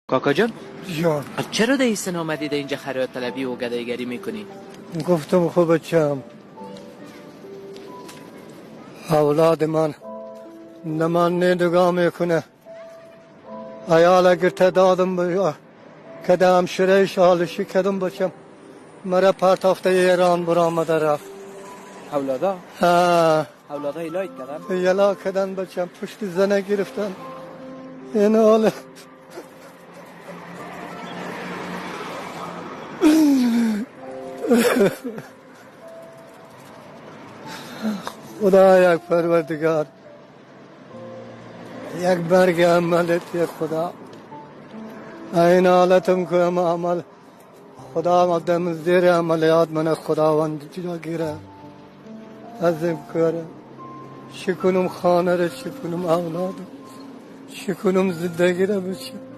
کاکا جان جان چرا دیستن آمدید اینجا خیرات طلبی و گدایگری میکنی؟ گفتم خوب بچم اولاد من نمان نگاه میکنه ایال اگر تدادم بیا کدام شریش حالشی کدام بچم مرا پرتافته ایران برآمده رفت اولادا؟ ها اولادا ایلایت کردن؟ یلا کدن بچم پشت زنه گرفتن این حال خدا یک پروردگار یک برگ عملت یک خدا این حالتم که عمل خدا مقدم زیر عملیات من خداوند جا گیره عظیم کاره شکنم خانه را شکنم اولاد شکنم زندگی را بچه